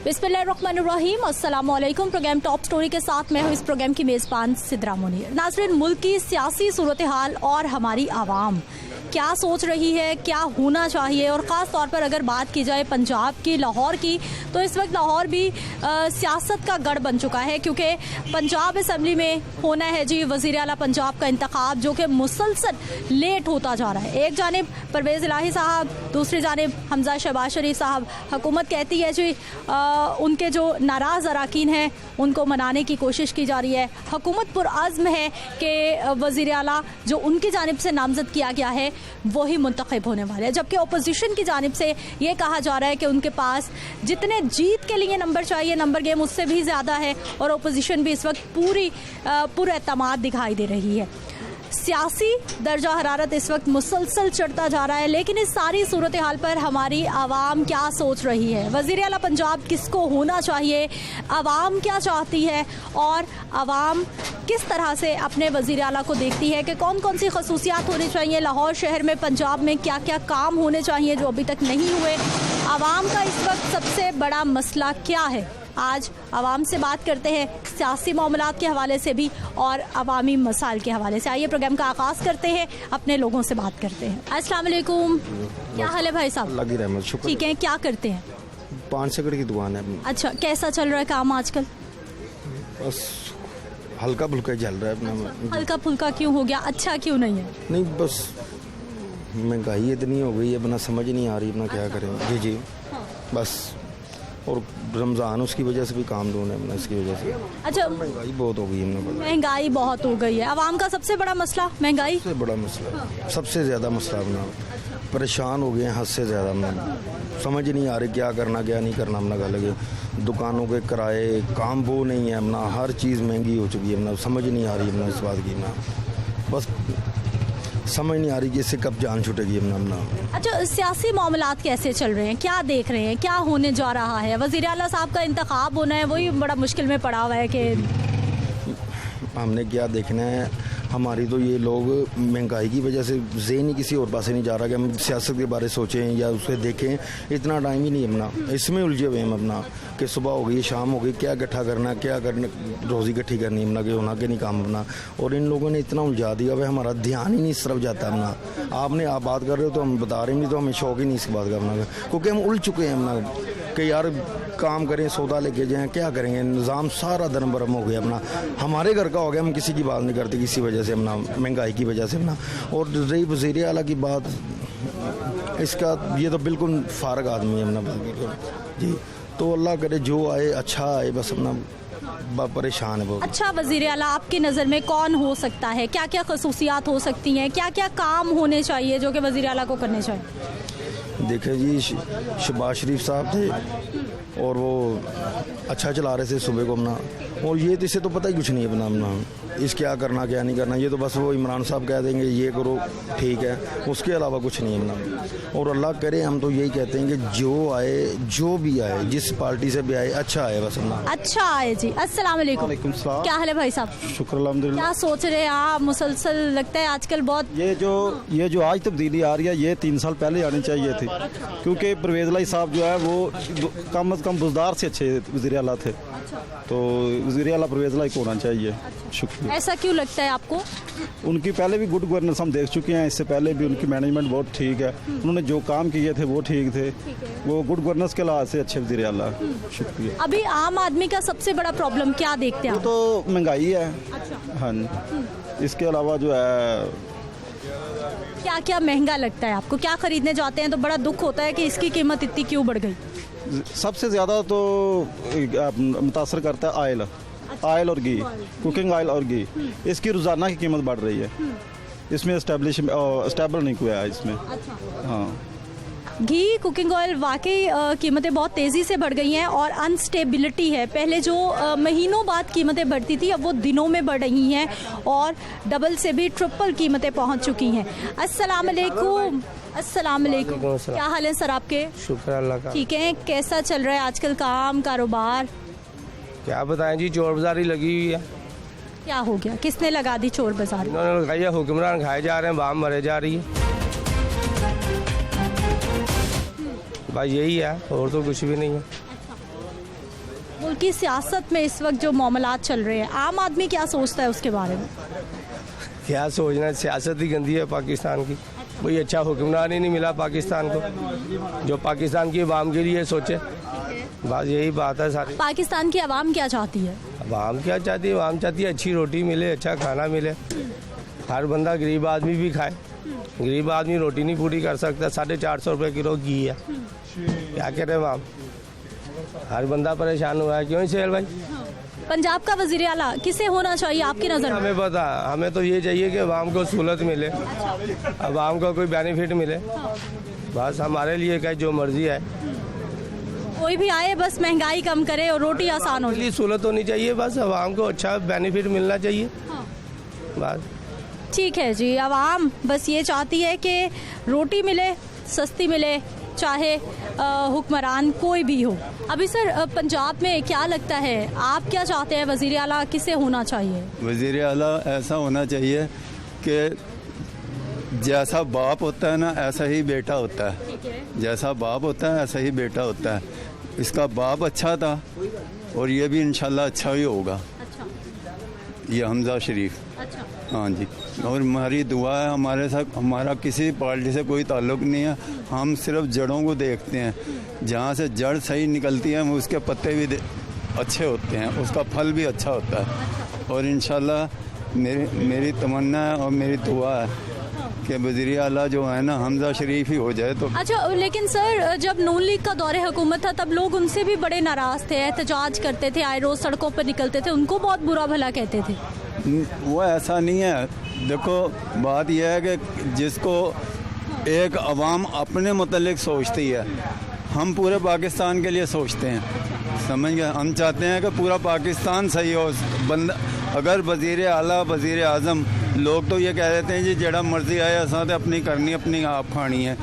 बिस्मिल्लाहिर्रहमानिर्रहीम, अस्सलामुअलैकुम। Programme top story के साथ मैं हूँ इस प्रोग्राम की मेज़बान सिद्रा मुनीर। नाज़रीन, मुल्क की सियासी सूरत हाल और हमारी आवाम क्या सोच रही है, क्या होना चाहिए, और ख़ास तौर पर अगर बात की जाए पंजाब की, लाहौर की, तो इस वक्त लाहौर भी सियासत का गढ़ बन चुका है, क्योंकि पंजाब असम्बली में होना है जी वज़ीर आला पंजाब का इंतखाब, जो कि मुसलसल लेट होता जा रहा है। एक जानिब परवेज़ इलाही साहब, दूसरी जानिब हमजा शहबाज शरीफ साहब। हुकूमत कहती है जी उनके जो नाराज़ अरकान हैं उनको मनाने की कोशिश की जा रही है। हुकूमत पुरअज़्म है कि वज़ीर आला जो उनकी जानिब से नामज़द किया गया है वही मुंतखब होने वाले हैं, जबकि अपोजिशन की जानिब से ये कहा जा रहा है कि उनके पास जितने जीत के लिए नंबर चाहिए, नंबर गेम उससे भी ज़्यादा है, और अपोजिशन भी इस वक्त पुरएतमाद दिखाई दे रही है। सियासी दर्जा हरारत इस वक्त मुसलसल चढ़ता जा रहा है, लेकिन इस सारी सूरत हाल पर हमारी आवाम क्या सोच रही है, वज़ीर आला पंजाब किसको होना चाहिए, आवाम क्या चाहती है, और आवाम किस तरह से अपने वज़ीर आला को देखती है कि कौन कौन सी खसूसियात होनी चाहिए, लाहौर शहर में, पंजाब में क्या क्या काम होने चाहिए जो अभी तक नहीं हुए, आवाम का इस वक्त सबसे बड़ा मसला क्या है। आज आवाम से बात करते हैं, सियासी मामलात के हवाले से भी और अवामी मसाइल के हवाले से। आइए प्रोग्राम का आगाज़ करते हैं, अपने लोगों से बात करते हैं। अस्सलाम वालेकुम, क्या हाल है भाई साहब? लगी रहमत, शुक्र। ठीक है, क्या करते हैं? पान सिगरेट की दुकान है अपनी। अच्छा, कैसा चल रहा है काम आजकल? बस हल्का फुल्का चल रहा है अपना। हल्का फुल्का क्यों हो गया, अच्छा क्यों नहीं है? नहीं, बस महंगाई इतनी हो गई है, अपना समझ नहीं आ रही अपना क्या करें। जी जी, बस। और रमज़ान उसकी वजह से भी काम ढूंढे अपना, इसकी वजह से। अच्छा, महंगाई बहुत हो गई है। महंगाई बहुत हो गई है, आवाम का सबसे बड़ा मसला महंगाई, सबसे बड़ा मसला, सबसे ज़्यादा मसला अपना। परेशान हो गए हैं हद से ज़्यादा, अपना समझ नहीं आ रही क्या करना क्या नहीं करना। अपना गल लगे दुकानों के किराए, काम वो नहीं है अपना, हर चीज़ महंगी हो चुकी है अपना, समझ नहीं आ रही अपना इस बात की अपना, बस समझ नहीं आ रही कि इससे कब जान छूटेगी अपना। अच्छा, सियासी मामलात कैसे चल रहे हैं, क्या देख रहे हैं, क्या होने जा रहा है? वज़ीर आला साहब का इंतखाब होना है, वही बड़ा मुश्किल में पड़ा हुआ है कि हमने क्या देखना है। हमारी तो ये लोग महंगाई की वजह से ज़हन ही किसी और पास नहीं जा रहा कि हम सियासत के बारे सोचें या उसे देखें, इतना टाइम ही नहीं अपना, इसमें उलझे हुए हम अपना कि सुबह हो गई शाम हो गई, क्या इकट्ठा करना, क्या करना, रोज़ी इकट्ठी करनी अपना, कि होना के नहीं काम अपना। और इन लोगों ने इतना उलझा दिया भाई, हमारा ध्यान ही नहीं इस तरफ जाता अपना। आप बात कर रहे हो तो हम बता रहे हैं, नहीं तो हमें शौक ही नहीं इस बात का अपना, क्योंकि हम उलझ चुके हैं अपना कि यार काम करें, सौदा लेके जाएं, क्या करेंगे, निज़ाम सारा दरम हो गया अपना। हमारे घर का हो गया, हम किसी की बात नहीं करते किसी वजह से अपना, महंगाई की वजह से अपना। और रही वज़ीर आला की बात, इसका ये तो बिल्कुल फारग आदमी है अपना बात जी। तो अल्लाह करे जो आए अच्छा आए, बस अपना परेशान है बहुत। अच्छा, वज़ीर आला आपकी नज़र में कौन हो सकता है, क्या क्या खसूसियात हो सकती हैं, क्या क्या काम होने चाहिए जो कि वज़ीर आला को करने चाहिए? देखे जी, शहबाज शरीफ साहब थे और वो अच्छा चला रहे थे सुबह को अपना, और ये तो इसे तो पता ही कुछ नहीं है अपना इस क्या करना क्या नहीं करना, ये तो बस वो इमरान साहब कह देंगे ये करो ठीक है, उसके अलावा कुछ नहीं है अपना। और अल्लाह करे, हम तो यही कहते हैं कि जो आए, जो भी आए, जिस पार्टी से भी आए, अच्छा आए बस अपना। अच्छा आए जी। अस्सलाम वालेकुम, क्या हाल है भाई साहब? शुक्र अल्हम्दुलिल्लाह। क्या सोच रहे हैं आप? मुसलसल लगता है आजकल बहुत ये जो आज तब्दीली आ रही है, ये 3 साल पहले आनी चाहिए थी, क्योंकि परवेज़ इलाही साहब जो है वो कम से कम बुज़दार से अच्छे वज़ीर आला थे, तो वज़ीर आला परवेज़ इलाही को होना चाहिए। शुक्रिया। ऐसा क्यों लगता है आपको? उनकी पहले भी गुड गवर्नेंस हम देख चुके हैं, इससे पहले भी उनकी मैनेजमेंट बहुत ठीक है, उन्होंने जो काम किए थे वो ठीक थे, वो गुड गवर्नेंस के लिहाज से अच्छे वज़ीर आला। शुक्रिया। अभी आम आदमी का सबसे बड़ा प्रॉब्लम क्या देखते हैं आप? तो महंगाई है। हाँ, इसके अलावा जो है क्या क्या महंगा लगता है आपको? क्या खरीदने जाते हैं तो बड़ा दुख होता है कि इसकी कीमत इतनी क्यों बढ़ गई? सबसे ज़्यादा तो मुतासर करता है ऑयल और घी, कुकिंग ऑयल और घी, इसकी रोज़ाना की कीमत बढ़ रही है, इसमें स्टेबल नहीं हुआ है इसमें। हाँ, घी, कुकिंग ऑयल, वाकई कीमतें बहुत तेज़ी से बढ़ गई हैं और अनस्टेबिलिटी है। पहले जो महीनों बाद कीमतें बढ़ती थी, अब वो दिनों में बढ़ रही हैं और डबल से भी ट्रिपल कीमतें पहुंच चुकी हैं। अस्सलाम वालेकुम। अस्सलाम वालेकुम, क्या हाल है सर आपके? शुक्र अल्लाह का। ठीक है, कैसा चल रहा है आजकल काम कारोबार? क्या बताएं जी, चोर बाजारी लगी हुई है। क्या हो गया, किसने लगा दी चोर बाजारी? इन्होंने लगाई है, हुक्मरान खाए जा रहे हैं, बाम मरे जा रही है। भाई यही है, और तो कुछ भी नहीं है। मुल्क की सियासत में इस वक्त जो मामलात चल रहे हैं, आम आदमी क्या सोचता है उसके बारे में? क्या सोचना, सियासत ही गंदी है पाकिस्तान की। कोई अच्छा हुक्मरान ही नहीं मिला पाकिस्तान को जो पाकिस्तान की आवाम के लिए सोचे। बस यही बात है सारी। पाकिस्तान की आवाम क्या चाहती है? आवाम क्या चाहती है? आवाम चाहती है अच्छी रोटी मिले, अच्छा खाना मिले, हर बंदा गरीब आदमी भी खाए। गरीब आदमी रोटी नहीं पूरी कर सकता, 450 रुपये किलो घी है, क्या करें आवाम? हर बंदा परेशान हुआ है। क्यों सेल भाई? पंजाब का वजीर आला किसे होना चाहिए आपकी नज़र में? हमें पता, हमें तो ये चाहिए कि आवाम को सहूलत मिले, आवाम को कोई बेनिफिट मिले। बस हमारे लिए क्या, जो मर्जी है, कोई भी आए बस महंगाई कम करे और रोटी आसान हो जाए। सहूलत होनी चाहिए, बस आवाम को अच्छा बेनिफिट मिलना चाहिए। बस ठीक है जी, आवाम बस ये चाहती है कि रोटी मिले, सस्ती मिले, चाहे हुक्मरान कोई भी हो। अभी सर पंजाब में क्या लगता है, आप क्या चाहते हैं, वजीर आला किसे होना चाहिए? वज़ीर आला ऐसा होना चाहिए कि जैसा बाप होता है ना ऐसा ही बेटा होता है। जैसा बाप होता है ऐसा ही बेटा होता है। इसका बाप अच्छा था और ये भी इंशाल्लाह अच्छा ही होगा। अच्छा, ये हमजा शरीफ। अच्छा, हाँ जी, और हमारी दुआ है, हमारे साथ हमारा किसी पार्टी से कोई ताल्लुक़ नहीं है। हम सिर्फ जड़ों को देखते हैं, जहाँ से जड़ सही निकलती है उसके पत्ते भी अच्छे होते हैं, उसका फल भी अच्छा होता है। और इंशाल्लाह मेरी तमन्ना है और मेरी दुआ है कि वज़ीर आला जो है ना हमजा शरीफ ही हो जाए तो। अच्छा, लेकिन सर जब नून लीग का दौरे हुकूमत था तब लोग उनसे भी बड़े नाराज़ थे, एहतजाज करते थे, आए रोज़ सड़कों पर निकलते थे, उनको बहुत बुरा भला कहते थे। वो ऐसा नहीं है। देखो बात यह है कि जिसको एक अवाम अपने मुतल्लिक सोचती है, हम पूरे पाकिस्तान के लिए सोचते हैं, समझ गए? हम चाहते हैं कि पूरा पाकिस्तान सही हो। अगर वज़ीर आला, वज़ीर आज़म, लोग तो ये कह देते हैं जी जड़ा मर्जी आए असा तो अपनी करनी, अपनी आप खानी है।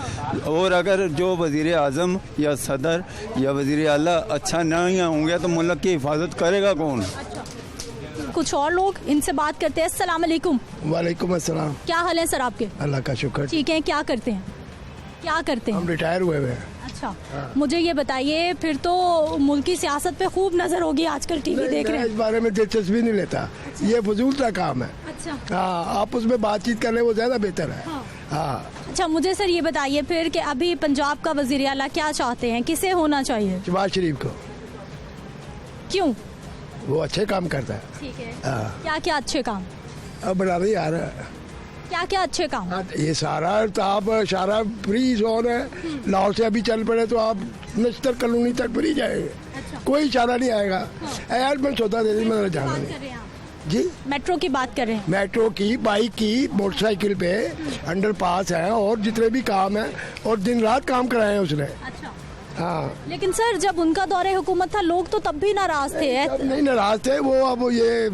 और अगर जो वज़ीर आज़म या सदर या वज़ीर आला अच्छा नहीं होंगे तो मुल्क की हिफाजत करेगा कौन? कुछ और लोग इनसे बात करते हैं। अस्सलाम वालेकुम। वालेकुम अस्सलाम। क्या हाल है सर आपके? अल्लाह का शुक्र। ठीक है, क्या करते हैं? क्या करते हैं? हम रिटायर हुए हैं। अच्छा, मुझे ये बताइए, फिर तो मुल्क की सियासत पे खूब नजर होगी आजकल, टीवी देख रहे मैं हैं। इस बारे में दिलचस्पी नहीं लेता, ये फजूल का काम है। अच्छा, हाँ, आप उसमें बातचीत कर ले वो ज्यादा बेहतर है। हाँ। अच्छा, मुझे सर ये बताइए फिर कि अभी पंजाब का वजीर आला क्या चाहते हैं, किसे होना चाहिए? शहबाज शरीफ को। क्यों? वो अच्छे काम करता है। ठीक है, हाँ। क्या क्या अच्छे काम? अब बना रही यार। क्या क्या अच्छे काम? हाँ, ये सारा तो आप सारा फ्री जोन है। लाहौर से अभी चल पड़े तो आप नश्तर कॉलोनी तक फ्री जाएंगे। अच्छा। कोई इशारा नहीं आएगा। यार मैं सोता दे मैं जाना बात नहीं। कर रहे हैं आप? जी, मेट्रो की बात कर रहे हैं? मेट्रो की, बाइक की, मोटरसाइकिल पे अंडरपास है और जितने भी काम है, और दिन रात काम कराए हैं उसने। अच्छा, हाँ। लेकिन सर जब उनका दौरे हुकूमत था लोग तो तब भी नाराज थे। सब नहीं नाराज थे वो। अब ये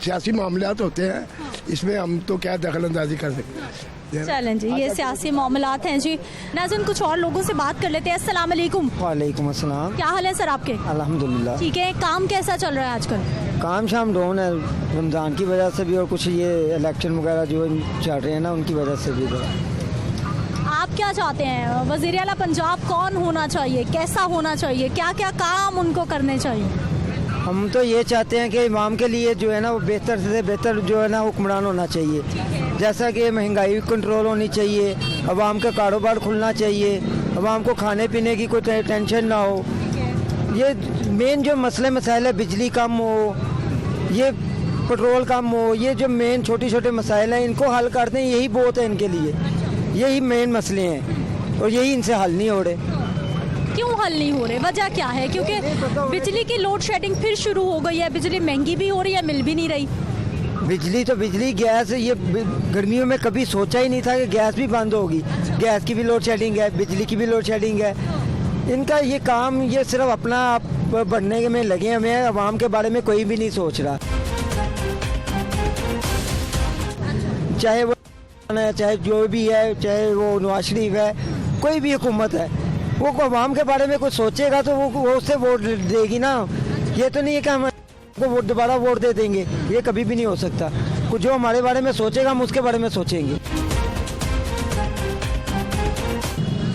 सियासी मामलात होते हैं, इसमें हम तो क्या दखल अंदाजी कर सकते हैं। चलें जी, ये सियासी मामलात हैं जी। नाज़रीन कुछ और लोगों से बात कर लेते हैं। अस्सलाम वालेकुम। वालेकुम अस्सलाम। क्या हाल है सर आपके? अल्हम्दुलिल्लाह। ठीक है, काम कैसा चल रहा है आजकल? काम शाम डाउन है, रमज़ान की वजह से भी और कुछ ये इलेक्शन वगैरह जो चल रहे हैं ना उनकी वजह से भी। आप क्या चाहते हैं, वज़ीर आला पंजाब कौन होना चाहिए, कैसा होना चाहिए, क्या क्या काम उनको करने चाहिए? हम तो ये चाहते हैं कि इमाम के लिए जो है ना वो बेहतर से बेहतर जो है ना हुक्मरान होना चाहिए। जैसा कि महंगाई कंट्रोल होनी चाहिए, आवाम का कारोबार खुलना चाहिए, आवाम को खाने पीने की कोई टेंशन ना हो। ये मेन जो मसले मसाइल है, बिजली कम हो, ये पेट्रोल कम हो, ये जो मेन छोटे छोटे मसाइल हैं इनको हल कर दें, यही बहुत है इनके लिए। यही मेन मसले हैं और यही इनसे हल नहीं हो रहे। क्यों हल नहीं हो रहे, वजह क्या है? क्योंकि बिजली की लोड शेडिंग फिर शुरू हो गई है, बिजली महंगी भी हो रही है, मिल भी नहीं रही। बिजली तो बिजली, गैस, ये गर्मियों में कभी सोचा ही नहीं था कि गैस भी बंद होगी। गैस की भी लोड शेडिंग है, बिजली की भी लोड शेडिंग है। इनका ये काम, ये सिर्फ अपना आप बढ़ने में लगे हुए हैं, आवाम के बारे में कोई भी नहीं सोच रहा। चाहे वो चाहे जो भी है, चाहे वो नवाज शरीफ है, कोई भी हुकूमत है, वो आवाम के बारे में कुछ सोचेगा तो वो उससे वोट देगी ना। ये तो नहीं है कि हम को दोबारा वोट दे देंगे, ये कभी भी नहीं हो सकता। कुछ जो हमारे बारे में सोचेगा हम उसके बारे में सोचेंगे।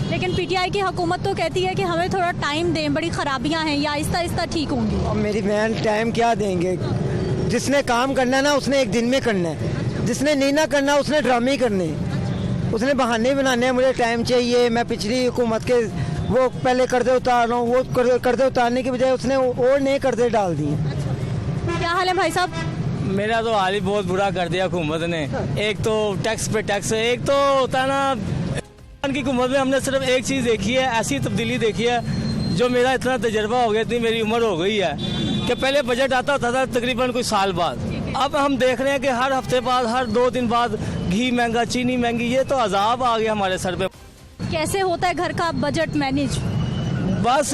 लेकिन पीटीआई की हुकूमत तो कहती है कि हमें थोड़ा टाइम दें, बड़ी खराबियां हैं या आहिस्ता आहिस्ता ठीक होंगी। अब मेरी बहन टाइम क्या देंगे, जिसने काम करना है ना उसने एक दिन में करना है, जिसने नहीं ना करना उसने ड्रामे ही करने हैं, उसने बहाने बनाने हैं। मुझे टाइम चाहिए, मैं पिछली हुकूमत के वो पहले कर्जे उतार रहा हूँ, वो कर्जे उतारने की बजाय उसने और नए कर्जे डाल दिए। क्या हाल है भाई साहब? मेरा तो हाल ही बहुत बुरा कर दिया हुकूमत ने। एक तो टैक्स पे टैक्स, एक तो होता है ना की हुकूमत में हमने सिर्फ एक चीज़ देखी है, ऐसी तब्दीली देखी है जो मेरा इतना तजर्बा हो गया, इतनी मेरी उम्र हो गई है कि पहले बजट आता होता था तकरीबन कोई साल बाद। अब हम देख रहे हैं कि हर हफ्ते बाद, हर 2 दिन बाद घी महंगा, चीनी महंगी, ये तो अजाब आ गया हमारे सर पे। कैसे होता है घर का बजट मैनेज? बस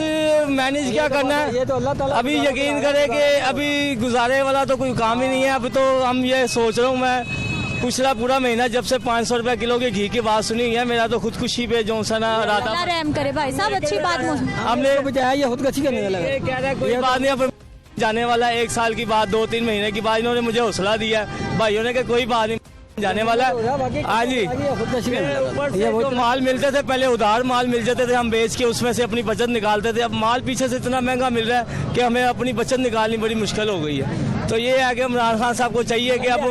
मैनेज क्या करना है, अभी यकीन करें कि अभी गुजारे वाला तो कोई काम ही नहीं है। अभी तो हम ये सोच रहा हूँ, मैं पिछला पूरा महीना जब से 500 रुपए किलो के घी की बात सुनी है, मेरा तो खुदकुशी पे जो सा ना रहा था। रहम करे भाई साहब, अच्छी बात हमने ये खुदकुशी करने वाला कह रहा है कोई बात नहीं, अब जाने वाला 1 साल की बात, 2-3 महीने की बात इन्होंने मुझे हौसला दिया भाइयों ने कि कोई बात नहीं जाने वाला है। हाँ जी, ये जो माल मिलते थे पहले, उधार माल मिल जाते थे, हम बेच के उसमें से अपनी बचत निकालते थे। अब माल पीछे से इतना महंगा मिल रहा है कि हमें अपनी बचत निकालनी बड़ी मुश्किल हो गई है। तो ये है कि इमरान खान साहब को चाहिए कि अब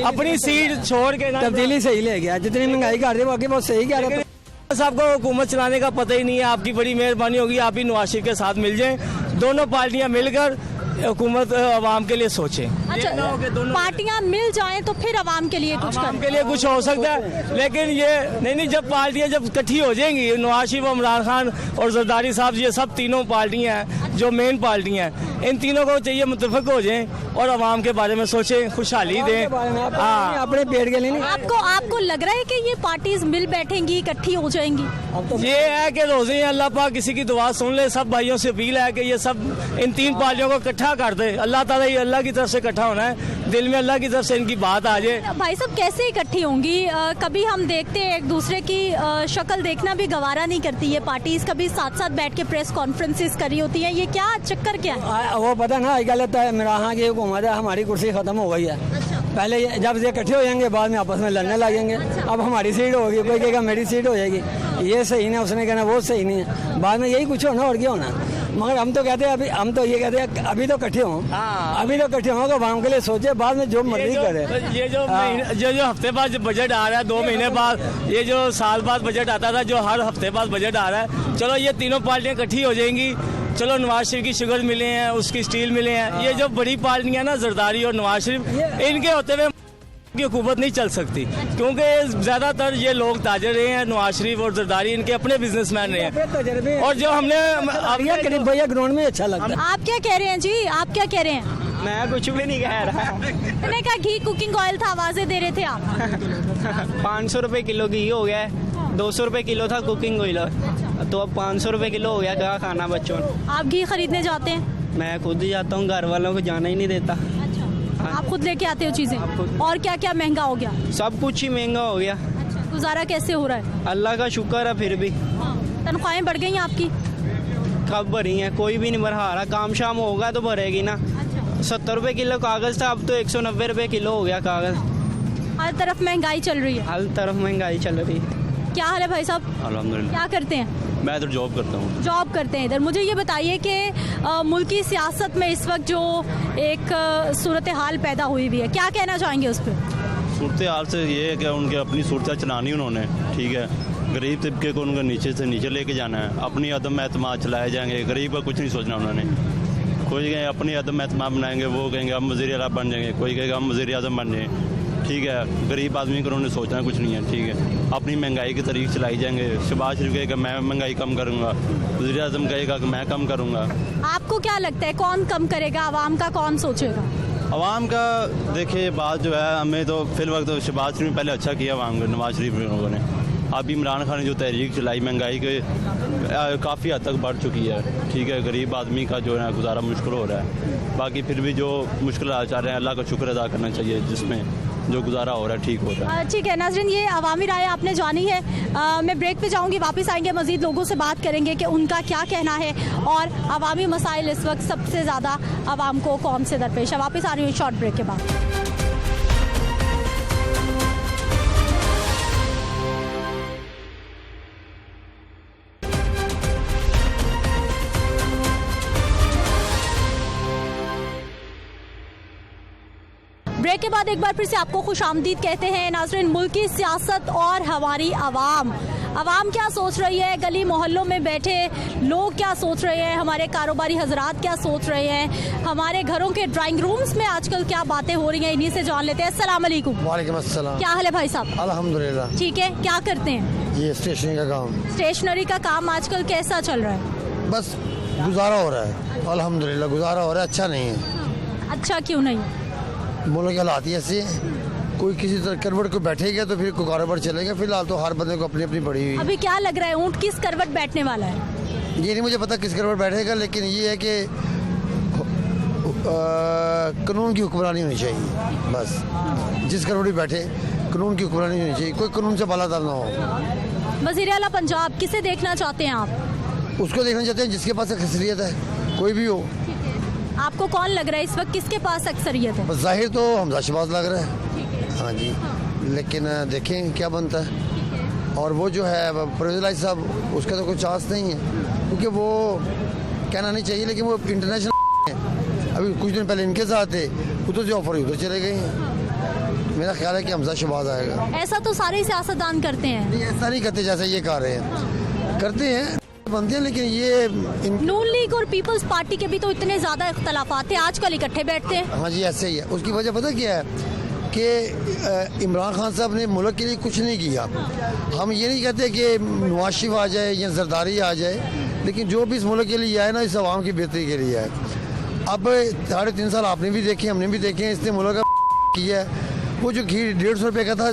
अपनी सीट छोड़ के तब्दीली सही ले गया, जितनी महंगाई कर रहे बाकी बहुत सही कह रहे हैं। साहब को हुकूमत चलाने का पता ही नहीं है। आपकी बड़ी मेहरबानी होगी, आप ही नवाज शरीफ के साथ मिल जाएं, दोनों पार्टियां मिलकर हुकूमत अवाम के लिए सोचे। अच्छा, पार्टियां मिल जाएं तो फिर अवाम के लिए कुछ अवाम के लिए कुछ हो सकता है, लेकिन ये नहीं, जब पार्टियां जब इकट्ठी हो जाएंगी, नवाज शरीफ, इमरान खान और जरदारी साहब, ये सब तीनों पार्टियां हैं जो मेन पार्टियां हैं, इन तीनों को चाहिए मुतफिक हो जाएं और अवाम के बारे में सोचें, खुशहाली दें अपने पेट के लिए। आपको लग रहा है कि ये पार्टीज मिल बैठेंगी, इकट्ठी हो जाएंगी? ये है कि रोजे अल्लाह पाक किसी की दुआ सुन ले। सब भाइयों से अपील है कि ये सब इन 3 पार्टियों को इकट्ठा कर दे। अल्लाह ताला ये अल्लाह की तरफ से इकट्ठा होना है, दिल में अल्लाह की तरफ से इनकी बात आ जाए। भाई साहब कैसे इकट्ठी होंगी? कभी हम देखते हैं एक दूसरे की शक्ल देखना भी गवारा नहीं करती ये पार्टीज, कभी साथ साथ बैठ के प्रेस कॉन्फ्रेंसेस करी होती है, ये क्या चक्कर क्या है? वो पता ना गलत है, इमरान की हुकूमत है, हमारी कुर्सी खत्म हो गई है। पहले जब ये इकट्ठे हो जाएंगे बाद में आपस में लड़ने लगेंगे। अब हमारी सीट होगी, कोई कहेगा मेरी सीट हो जाएगी, ये सही नहीं, उसने कहना वो सही नहीं है, बाद में यही कुछ होना और क्या होना। मगर हम तो कहते हैं अभी, हम तो ये कहते हैं अभी तो इकट्ठे हों, अभी तो इकट्ठे होंगे, अवाम के लिए सोचे, बाद में जो मर्जी करे। ये जो हफ्ते बाद बजट आ रहा है, 2 महीने बाद, ये जो साल बाद बजट आता था, जो हर हफ्ते बाद बजट आ रहा है, चलो ये तीनों पार्टियां इकट्ठी हो जाएंगी। चलो नवाज शरीफ की शुगर मिले हैं, उसकी स्टील मिले हैं, ये जो बड़ी पार्टियां ना जरदारी और नवाज शरीफ, इनके होते हुए की हुकूमत नहीं चल सकती, क्योंकि ज्यादातर ये लोग ताजर रहे हैं, नवाज शरीफ और जरदारी इनके अपने बिजनेसमैन रहे हैं। और जो हमने भैया ग्राउंड में अच्छा लगता है। आप क्या कह रहे हैं जी, आप क्या कह रहे हैं? मैं कुछ भी नहीं कह रहा। मैंने कहा घी कुकिंग ऑयल था, आवाजें दे रहे थे आप। 500 रुपए किलो घी हो गया है, 200 रुपए किलो था कुकिंग ऑयल, तो अब 500 रुपए किलो हो गया। क्या खाना बच्चों ने? आप घी खरीदने जाते हैं? मैं खुद ही जाता हूँ, घर वालों को जाना ही नहीं देता। आप खुद लेके आते हो चीजें? और क्या क्या महंगा हो गया? सब कुछ ही महंगा हो गया। गुजारा कैसे हो रहा है? अल्लाह का शुक्र है, फिर भी तनख्वाहें बढ़ गई हैं आपकी? कब भरी हैं? कोई भी नहीं भरा रहा। काम शाम होगा तो भरेगी ना। 70 रुपए किलो कागज था, अब तो 190 रुपए किलो हो गया कागज। हर तरफ महंगाई चल रही है। हर तरफ महंगाई चल रही है। क्या हाल है भाई साहब? अल्हम्दुलिल्लाह। क्या करते हैं? मैं इधर जॉब करता हूँ। जॉब करते हैं इधर। मुझे ये बताइए कि मुल्क की सियासत में इस वक्त जो एक सूरत हाल पैदा हुई हुई है, क्या कहना चाहेंगे उस पर? सूरत हाल से ये है कि उनके अपनी सूरत चलानी उन्होंने, ठीक है, गरीब तबके को उनका नीचे से नीचे लेके जाना है, अपनी अदम एतमाद चलाए जाएंगे, गरीब का कुछ नहीं सोचना उन्होंने। कोई कहे अपनी अदम एतमाद बनाएंगे, वो कहेंगे हम वज़ीर आला बन जाएंगे, कोई कहेगा हम वज़ीर आज़म बन जाएँ, ठीक है। गरीब आदमी को उन्होंने सोचना कुछ नहीं है, ठीक है। अपनी महंगाई की तरीक चलाई जाएंगे। शहबाज शरीफ कहेगा मैं महंगाई कम करूँगा, वज़ीर आज़म कहेगा कि मैं कम करूँगा। आपको क्या लगता है कौन कम करेगा? आवाम का कौन सोचेगा? अवाम का देखिए बात जो है, हमें तो फिल वक्त तो शहबाज शरीफ ने पहले अच्छा किया अवाम को, नवाज शरीफ लोगों ने। अभी इमरान खान ने जो तहरीक चलाई, महंगाई के काफ़ी हद तक बढ़ चुकी है, ठीक है। गरीब आदमी का जो है गुजारा मुश्किल हो रहा है। बाकी फिर भी जो मुश्किल आ रहे हैं, अल्लाह का शुक्र अदा करना चाहिए, जिसमें जो गुजारा हो रहा है ठीक हो रहा है। ठीक है नाज़रीन, ये अवामी राय आपने जानी है। मैं ब्रेक पे जाऊंगी, वापस आएंगे, मजीद लोगों से बात करेंगे कि उनका क्या कहना है और अवामी मसाइल इस वक्त सबसे ज़्यादा आवाम को कौन से दरपेश है। वापस आ रही हूँ शॉर्ट ब्रेक के बाद। ब्रेक के बाद एक बार फिर से आपको खुशामदीद कहते हैं। नाज़रीन, मुल्क की सियासत और हमारी आवाम क्या सोच रही है, गली मोहल्लों में बैठे लोग क्या सोच रहे हैं, हमारे कारोबारी हजरात क्या सोच रहे हैं, हमारे घरों के ड्राइंग रूम्स में आजकल क्या बातें हो रही हैं, इन्हीं से जान लेते हैं। अस्सलाम वालेकुम। वालेकुम अस्सलाम। क्या हाल है भाई साहब? अल्हम्दुलिल्लाह। ठीक है, क्या करते हैं? ये स्टेशनरी का काम। स्टेशनरी का काम आजकल कैसा चल रहा है? बस गुजारा हो रहा है, अल्हम्दुलिल्लाह गुजारा हो रहा है। अच्छा नहीं है। अच्छा क्यों नहीं? मुल्क के हालात ही ऐसे हैं, कोई किसी तरह करवट को बैठेगा तो फिर कारोबार चलेगा। फिलहाल तो हर बंदे को अपनी अपनी पड़ी हुई। अभी क्या लग रहा है, ऊँट किस करवट बैठने वाला है? ये नहीं मुझे पता किस करवट बैठेगा, लेकिन ये है कि कानून की हुक्मरानी होनी चाहिए। बस जिस करवट भी बैठे कानून की हुक्मरानी होनी चाहिए, कोई कानून से बालातर ना हो। वज़ीर आला पंजाब किसे देखना चाहते हैं आप? उसको देखना चाहते हैं जिसके पास अक्सरियत है, कोई भी हो। आपको कौन लग रहा है इस वक्त, किसके पास अक्सरियत है? बस जाहिर तो हमजा शहबाज लग रहा है। हाँ जी, लेकिन देखें क्या बनता है। और वो जो है परवेज़ इलाही साहब, उसका तो कोई चांस नहीं है, क्योंकि वो कहना नहीं चाहिए, लेकिन वो इंटरनेशनल है। अभी कुछ दिन पहले इनके साथ थे, उधर से ऑफर उधर चले गए हैं। मेरा ख्याल है कि हमजा शहबाज आएगा। ऐसा तो सारे सियासतदान करते हैं। नहीं, ऐसा नहीं करते जैसे ये कर रहे हैं। करते हैं, बनते हैं, लेकिन ये नून लीग और पीपल्स पार्टी के भी तो इतने ज्यादा इख्तलाफात थे, आजकल इकट्ठे बैठते हैं। हाँ जी, ऐसे ही है। उसकी वजह पता क्या है कि इमरान खान साहब ने मुल्क के लिए कुछ नहीं किया। हम ये नहीं कहते कि नवाज शरीफ आ जाए या जरदारी आ जाए, लेकिन जो भी इस मुल्क के लिए आए ना, इस आवाम की बेहतरी के लिए आए। अब 3.5 साल आपने भी देखे, हमने भी देखे, इसने मुल्क का किया है। वो जो घी 150 रुपये का था,